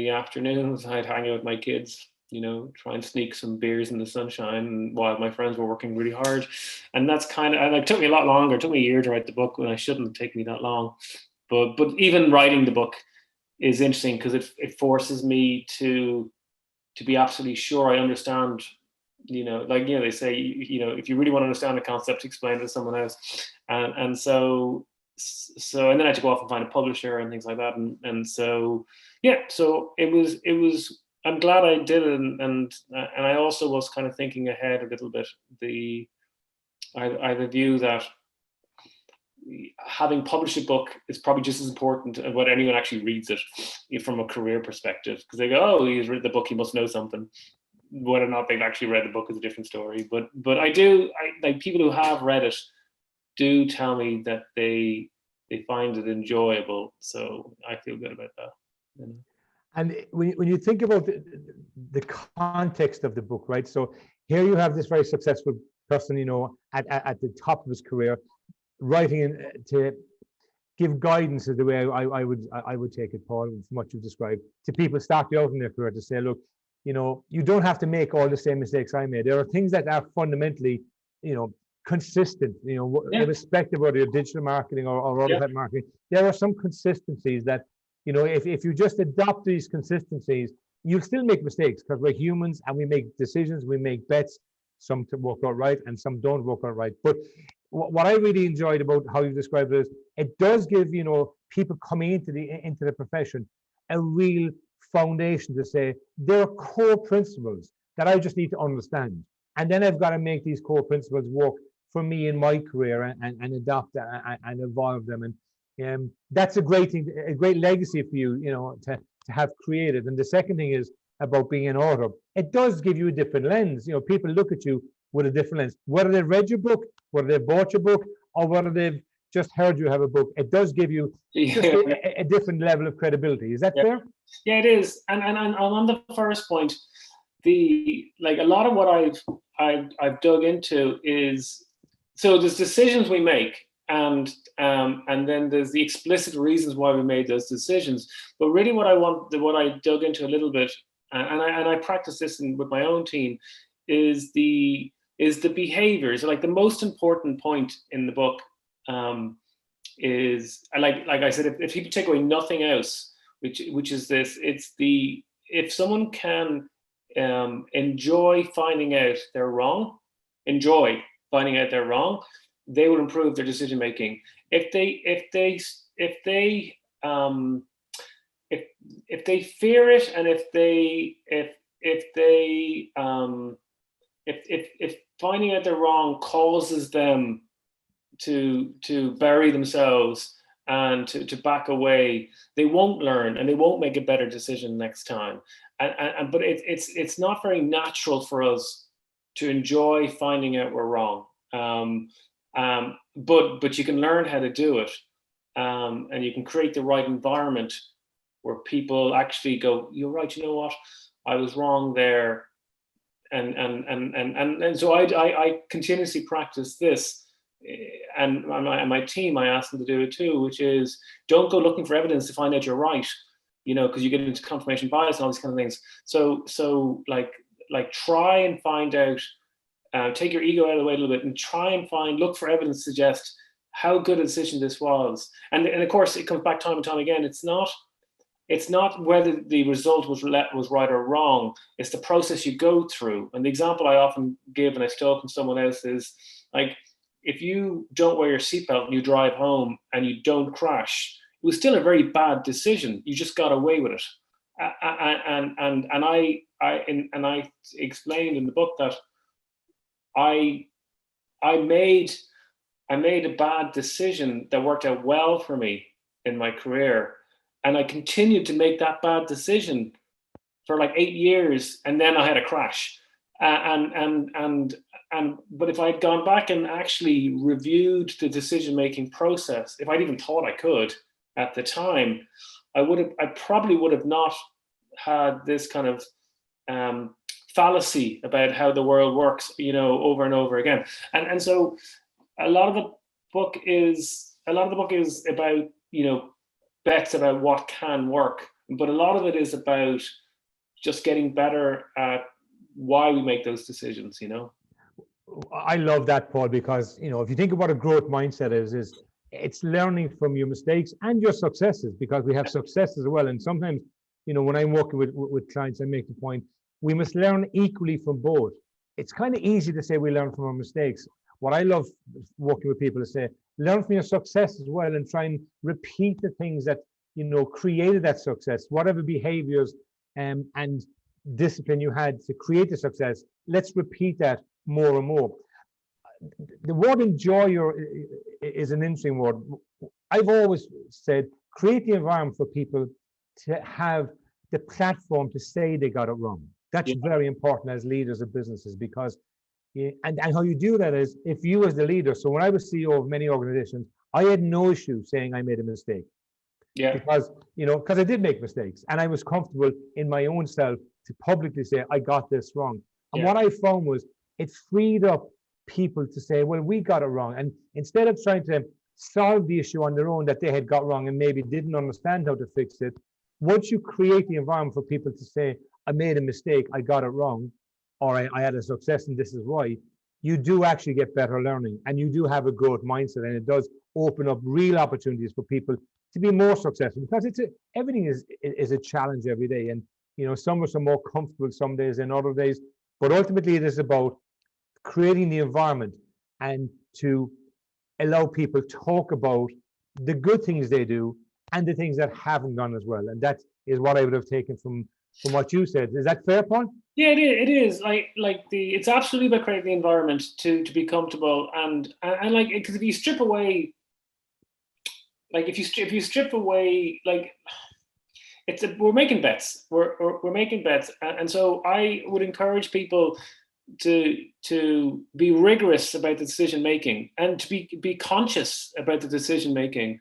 afternoons I'd hang out with my kids, try and sneak some beers in the sunshine while my friends were working really hard. And that's and it took me a lot longer. It took me a year to write the book when I shouldn't take me that long. But even writing the book is interesting because it forces me to be absolutely sure I understand, they say, if you really want to understand a concept, explain it to someone else. And so and then I had to go off and find a publisher and things like that. And so, yeah, so it was, I'm glad I did it. And I also was kind of thinking ahead a little bit. I have a view that having published a book is probably just as important as what anyone actually reads it from a career perspective, because they go, oh, he's read the book, he must know something. Whether or not they've actually read the book is a different story. But I like people who have read it do tell me that they find it enjoyable. So I feel good about that. And when you think about the context of the book, right? So here you have this very successful person, at the top of his career, writing to give guidance is the way I would take it, Paul, from what you've described, to people starting out in their career, to say, look, you don't have to make all the same mistakes I made. There are things that are fundamentally, consistent, irrespective of whether you're digital marketing or other type of marketing. There are some consistencies that, if you just adopt these consistencies, you'll still make mistakes because we're humans and we make decisions, we make bets, some to work out right and some don't work out right. But what I really enjoyed about how you described it is it does give, people coming into the profession a real foundation to say there are core principles that I just need to understand. And then I've got to make these core principles work for me in my career and adopt and evolve them. And that's a great thing, a great legacy for you, to have created. And the second thing is about being an author. It does give you a different lens. People look at you with a different lens. Whether they've read your book, whether they've bought your book, or whether they've just heard you have a book, it does give you just a different level of credibility. Is that fair? Yeah, it is. And on the first point, a lot of what I've dug into is, so there's decisions we make, and then there's the explicit reasons why we made those decisions. But really, what I dug into a little bit, and I practice this with my own team, is the behaviors. Like the most important point in the book is, like I said, if people take away nothing else, which is this, it's if someone can enjoy finding out they're wrong, they will improve their decision making. If they fear it, and if finding out they're wrong causes them to bury themselves and to back away, they won't learn and they won't make a better decision next time. But it's not very natural for us to enjoy finding out we're wrong. But you can learn how to do it, and you can create the right environment where people actually go, "You're right. You know what? I was wrong there." And so I continuously practice this. And my team, I ask them to do it too, which is, don't go looking for evidence to find out you're right, because you get into confirmation bias and all these kind of things. So like try and find out, take your ego out of the way a little bit and try and look for evidence to suggest how good a decision this was. And of course, it comes back time and time again. It's not whether the result was right or wrong. It's the process you go through. And the example I often give, and I stole from someone else, is like, if you don't wear your seatbelt and you drive home and you don't crash, it was still a very bad decision. You just got away with it. And I explained in the book that I made a bad decision that worked out well for me in my career, and I continued to make that bad decision for like 8 years, and then I had a crash. But if I'd gone back and actually reviewed the decision-making process, if I'd even thought I could at the time, I probably would have not had this kind of fallacy about how the world works, over and over again. And so a lot of the book is about, bets about what can work, but a lot of it is about just getting better at why we make those decisions. I love that, Paul, because if you think about a growth mindset is it's learning from your mistakes and your successes, because we have successes as well. And sometimes, when I'm working with clients, I make the point we must learn equally from both. It's kind of easy to say we learn from our mistakes. What I love working with people is say learn from your success as well, and try and repeat the things that created that success, whatever behaviors and discipline you had to create the success. Let's repeat that more and more. The word enjoy is an interesting word. I've always said create the environment for people to have the platform to say they got it wrong. That's very important as leaders of businesses, because and how you do that is if you as the leader. So when I was CEO of many organizations, I had no issue saying I made a mistake. Yeah. Because I did make mistakes, and I was comfortable in my own self to publicly say I got this wrong. And what I found was it freed up people to say, well, we got it wrong. And instead of trying to solve the issue on their own that they had got wrong and maybe didn't understand how to fix it, once you create the environment for people to say, I made a mistake, I got it wrong, or I had a success and this is why, you do actually get better learning, and you do have a growth mindset, and it does open up real opportunities for people to be more successful, because everything is a challenge every day. And some of us are more comfortable some days than other days, but ultimately it is about creating the environment and to allow people to talk about the good things they do and the things that haven't gone as well. And that is what I would have taken from what you said. Is that fair, Paul? Yeah, it is. It's absolutely about creating the environment to be comfortable, and like, because if you strip away, if you strip away, we're making bets. We're making bets, and so I would encourage people to be rigorous about the decision making, and to be conscious about the decision making.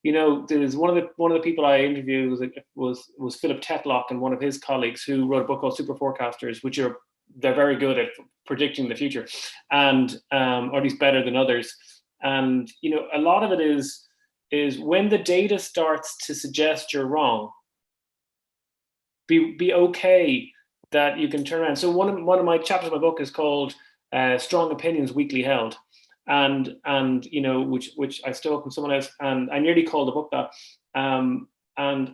There's one of the people I interviewed was Philip Tetlock, and one of his colleagues who wrote a book called Super Forecasters, which they're very good at predicting the future, and or at least better than others. And a lot of it is when the data starts to suggest you're wrong, be okay that you can turn around. So one of my chapters of my book is called Strong Opinions Weakly Held. And which I stole from someone else, and I nearly called the book that. And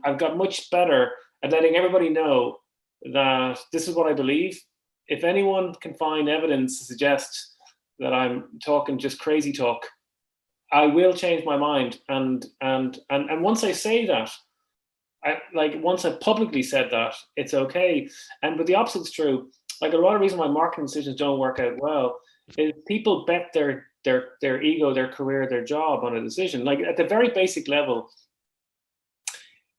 I've got much better at letting everybody know that this is what I believe. If anyone can find evidence to suggest that I'm talking just crazy talk, I will change my mind. And once I say that, once I've publicly said that, it's okay. But the opposite's true. Like, a lot of reason why marketing decisions don't work out well is people bet their ego, their career, their job on a decision. Like, at the very basic level,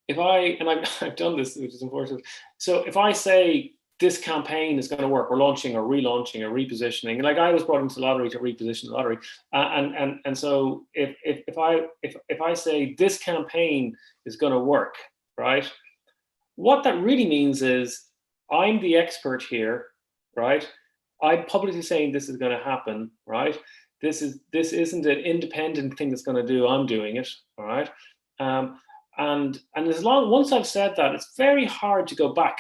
I've done this, which is unfortunate. So if I say this campaign is going to work, we're launching or relaunching or repositioning, like, I was brought into the lottery to reposition the lottery, and so if I say this campaign is going to work, right? What that really means is I'm the expert here, right? I'm publicly saying this is going to happen, right? This isn't an independent thing that's going to do. I'm doing it, all right? And once I've said that, it's very hard to go back,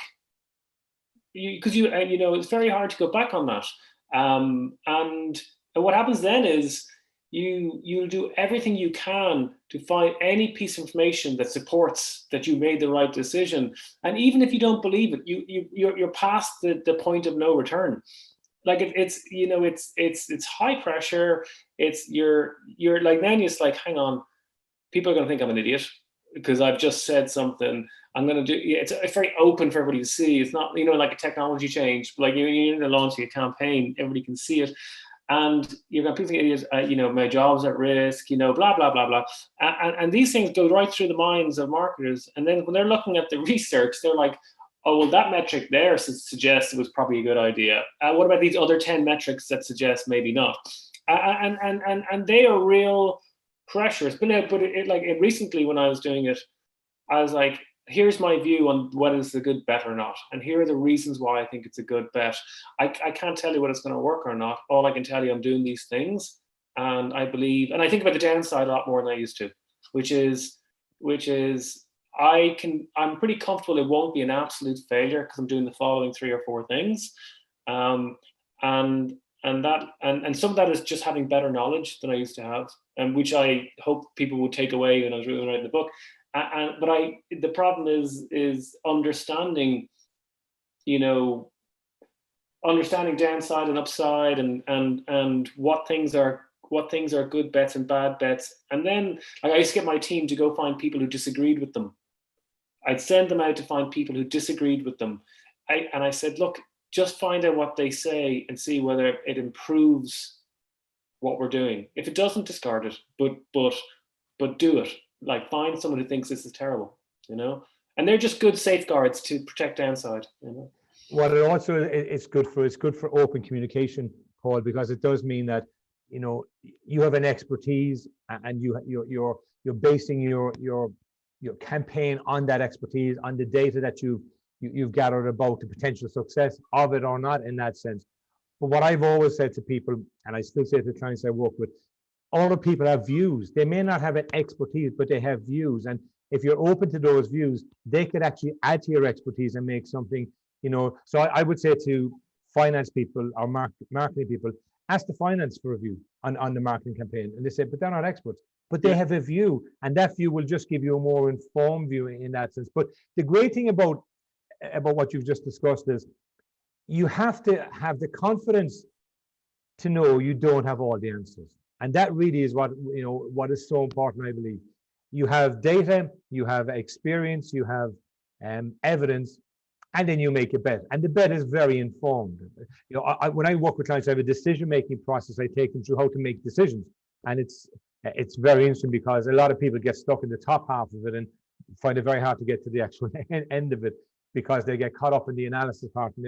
because it's very hard to go back on that. And what happens then is you'll do everything you can to find any piece of information that supports that you made the right decision. And even if you don't believe it, you're past the point of no return. Like, it's high pressure. You're like, then it's like, hang on, people are going to think I'm an idiot because I've just said something. I'm going to do. It's very open for everybody to see. It's not like a technology change. Like, you're launching a campaign, everybody can see it, and you're going to people think idiots. My job's at risk. Blah blah blah blah. And these things go right through the minds of marketers. And then when they're looking at the research, they're like, oh, well, that metric there suggests it was probably a good idea. What about these other 10 metrics that suggest maybe not? And they are real pressures. But recently when I was doing it, I was like, here's my view on what is a good bet or not. And here are the reasons why I think it's a good bet. I can't tell you whether it's going to work or not. All I can tell you, I'm doing these things. And I believe, and I think about the downside a lot more than I used to, which is I'm pretty comfortable it won't be an absolute failure because I'm doing the following 3 or 4 things. And some of that is just having better knowledge than I used to have, and which I hope people would take away when I was writing the book. But the problem is understanding, understanding downside and upside, and what things are good bets and bad bets. And then I used to get my team to go find people who disagreed with them. I'd send them out to find people who disagreed with them. I said, look, just find out what they say and see whether it improves what we're doing. If it doesn't, discard it, but do it. Like, find someone who thinks this is terrible, and they're just good safeguards to protect downside. What it also it's good for open communication, Paul, because it does mean that you have an expertise, and you're basing your campaign on that expertise, on the data that you've gathered about the potential success of it or not, in that sense. But what I've always said to people, and I still say to the clients I work with, all the people have views. They may not have an expertise, but they have views. And if you're open to those views, they could actually add to your expertise and make something, So I would say to finance people or marketing people, ask the finance for a view on the marketing campaign. And they say, but they're not experts. But they have a view, and that view will just give you a more informed view in that sense. But the great thing about what you've just discussed is you have to have the confidence to know you don't have all the answers. And that really is what is so important, I believe. You have data, you have experience, you have evidence, and then you make a bet. And the bet is very informed. When I work with clients, I have a decision-making process. I take them through how to make decisions. And it's very interesting because a lot of people get stuck in the top half of it and find it very hard to get to the actual end of it, because they get caught up in the analysis part, and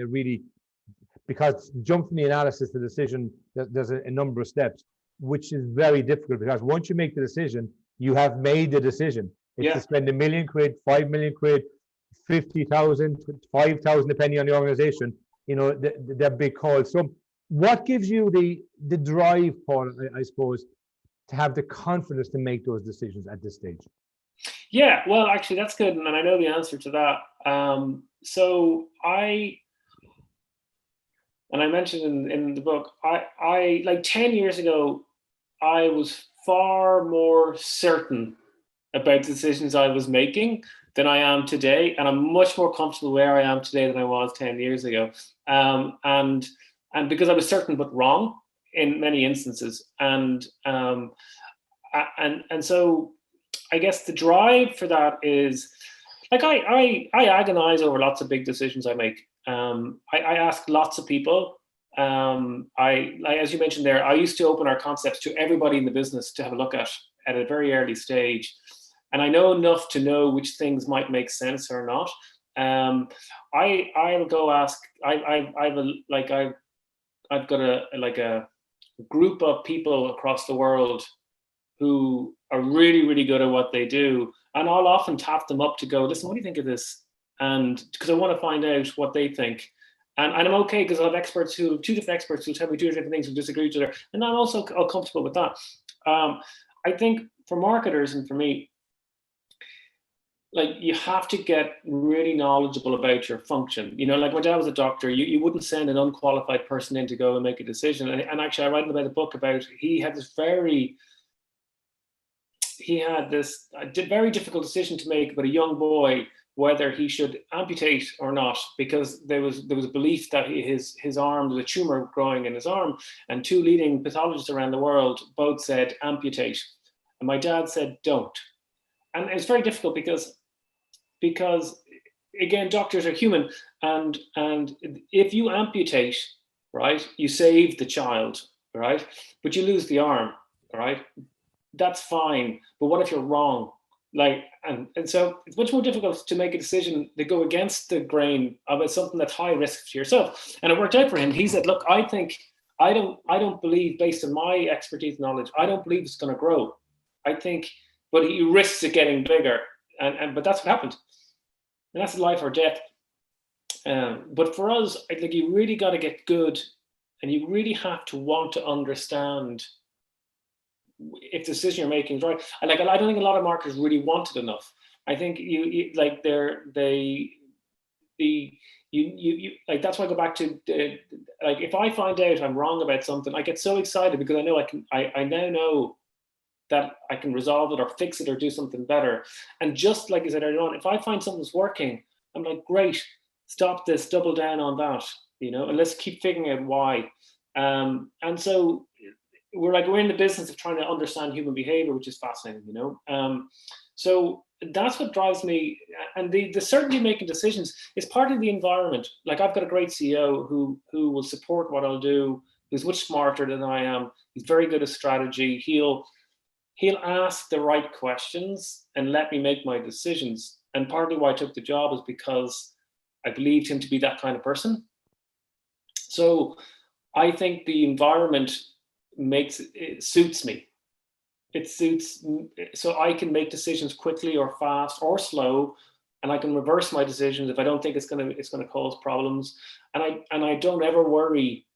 because jump from the analysis to the decision, there's a number of steps, which is very difficult, because once you make the decision, you have made the decision. It's to spend £1 million, £5 million, 50,000, 5,000, depending on the organization, they're big calls. So what gives you the drive, Paul, I suppose, to have the confidence to make those decisions at this stage? Yeah, well, actually, that's good. And I know the answer to that. So I mentioned in the book, I like 10 years ago, I was far more certain about the decisions I was making than I am today. And I'm much more comfortable where I am today than I was 10 years ago. And because I was certain but wrong in many instances. And so I guess the drive for that is, like, I agonize over lots of big decisions I make. I ask lots of people. As you mentioned there, I used to open our concepts to everybody in the business to have a look at a very early stage. And I know enough to know which things might make sense or not. I'll go ask, I've got a group of people across the world who are really, really good at what they do. And I'll often tap them up to go, listen, what do you think of this? And because I want to find out what they think. And I'm okay, because I have two different experts who tell me 2 different things who disagree with each other. And I'm also comfortable with that. I think for marketers and for me, like, you have to get really knowledgeable about your function. Like, my dad was a doctor. You wouldn't send an unqualified person in to go and make a decision. And actually, I write about the book about, he had this very difficult decision to make about a young boy, whether he should amputate or not, because there was a belief that his arm, there was a tumor growing in his arm, and 2 leading pathologists around the world both said amputate, and my dad said don't. And it's very difficult because again, doctors are human, and if you amputate, right, you save the child, right, but you lose the arm, right? That's fine, but what if you're wrong? Like, and so it's much more difficult to make a decision that go against the grain about something that's high risk to yourself. And it worked out for him. He said, look, I don't believe, based on my expertise and knowledge, I don't believe it's going to grow. I think, but he risks it getting bigger. But that's what happened. and that's life or death. But for us, I think you really got to get good, and you really have to want to understand if the decision you're making is right. I don't think a lot of marketers really want it enough. I think you like that's why I go back to like, if I find out I'm wrong about something, I get so excited because I know I now know that I can resolve it or fix it or do something better. And just like you said earlier on, if I find something's working, I'm like, great, stop this, double down on that, and let's keep figuring out why. And so we're in the business of trying to understand human behavior, which is fascinating, so that's what drives me. And the certainty of making decisions is part of the environment. Like, I've got a great CEO who will support what I'll do, who's much smarter than I am. He's very good at strategy. He'll ask the right questions and let me make my decisions. And partly why I took the job is because I believed him to be that kind of person. So I think the environment suits me. It suits, so I can make decisions quickly or fast or slow, and I can reverse my decisions if I don't think it's going to cause problems. And I don't ever worry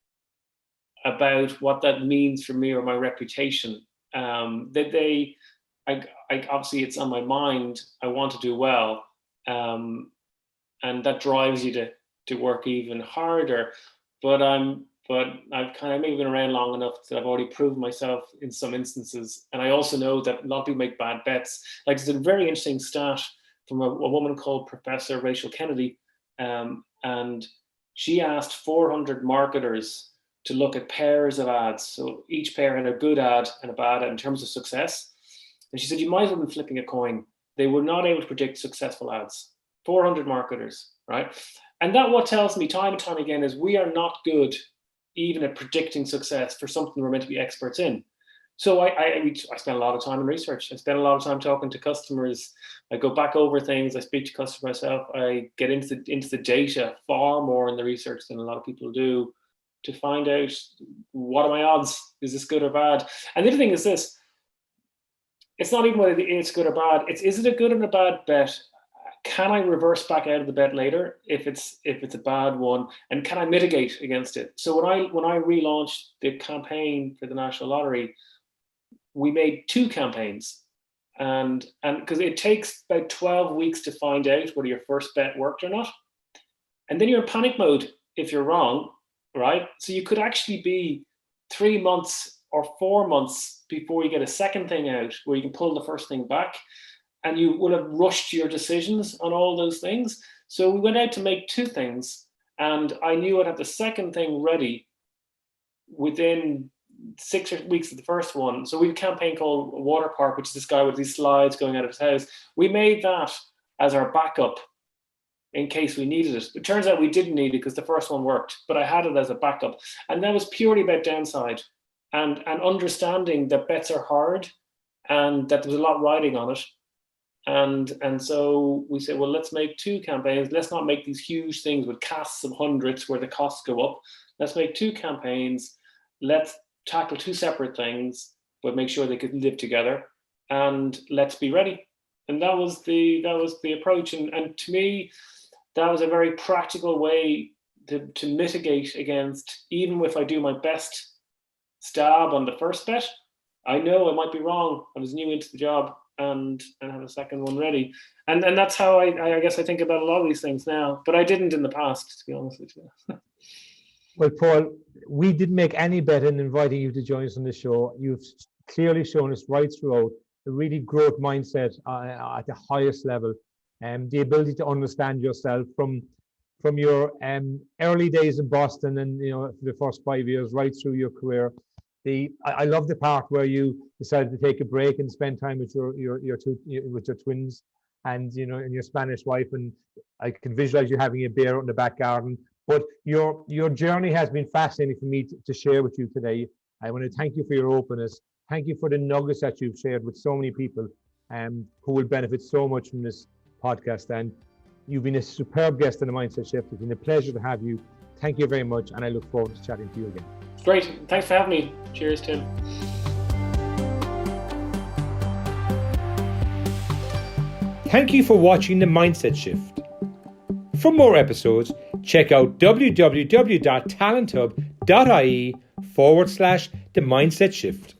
about what that means for me or my reputation. Obviously it's on my mind. I want to do well, and that drives you to work even harder. But I've kind of maybe been around long enough that I've already proven myself in some instances. And I also know that a lot of people make bad bets. Like, there's a very interesting stat from a woman called Professor Rachel Kennedy. And she asked 400 marketers to look at pairs of ads. So each pair had a good ad and a bad ad in terms of success. And she said, you might as well have been flipping a coin. They were not able to predict successful ads. 400 marketers, right? And that what tells me time and time again is we are not good even at predicting success for something we're meant to be experts in. So I spend a lot of time in research. I spend a lot of time talking to customers. I go back over things. I speak to customers myself. I get into the data far more in the research than a lot of people do to find out, what are my odds? Is this good or bad? And the other thing is this: it's not even whether it's good or bad. Is it a good and a bad bet? Can I reverse back out of the bet later if it's a bad one, and can I mitigate against it? So when I relaunched the campaign for the National Lottery, we made 2 campaigns, and because it takes about 12 weeks to find out whether your first bet worked or not, and then you're in panic mode if you're wrong, right? So you could actually be 3 months or 4 months before you get a second thing out where you can pull the first thing back. And you would have rushed your decisions on all those things. So we went out to make 2 things, and I knew I'd have the second thing ready within 6 weeks of the first one. So we had a campaign called Water Park, which is this guy with these slides going out of his house. We made that as our backup in case we needed it. It turns out we didn't need it because the first one worked, but I had it as a backup. And that was purely about downside and understanding that bets are hard and that there was a lot riding on it. And so we said, well, let's make 2 campaigns. Let's not make these huge things with casts of hundreds where the costs go up. Let's make 2 campaigns. Let's tackle 2 separate things, but make sure they could live together. And let's be ready. And that was the approach. And to me, that was a very practical way to mitigate against, even if I do my best stab on the first bet, I know I might be wrong. I was new into the job. And have a second one ready, and that's how I guess I think about a lot of these things now, but I didn't in the past, to be honest with you. Well, Paul, we didn't make any bet in inviting you to join us on the show. You've clearly shown us right throughout a really growth mindset at the highest level, and the ability to understand yourself from your early days in Boston and the first 5 years right through your career. I love the part where you decided to take a break and spend time with your twins and and your Spanish wife, and I can visualize you having a beer out in the back garden. But your journey has been fascinating for me to share with you today. I want to thank you for your openness. Thank you for the nuggets that you've shared with so many people who will benefit so much from this podcast. And you've been a superb guest on the Mindset Shift. It's been a pleasure to have you. Thank you very much, and I look forward to chatting to you again. Great. Thanks for having me. Cheers, Tim. Thank you for watching The Mindset Shift. For more episodes, check out www.talenthub.ie/The Mindset Shift.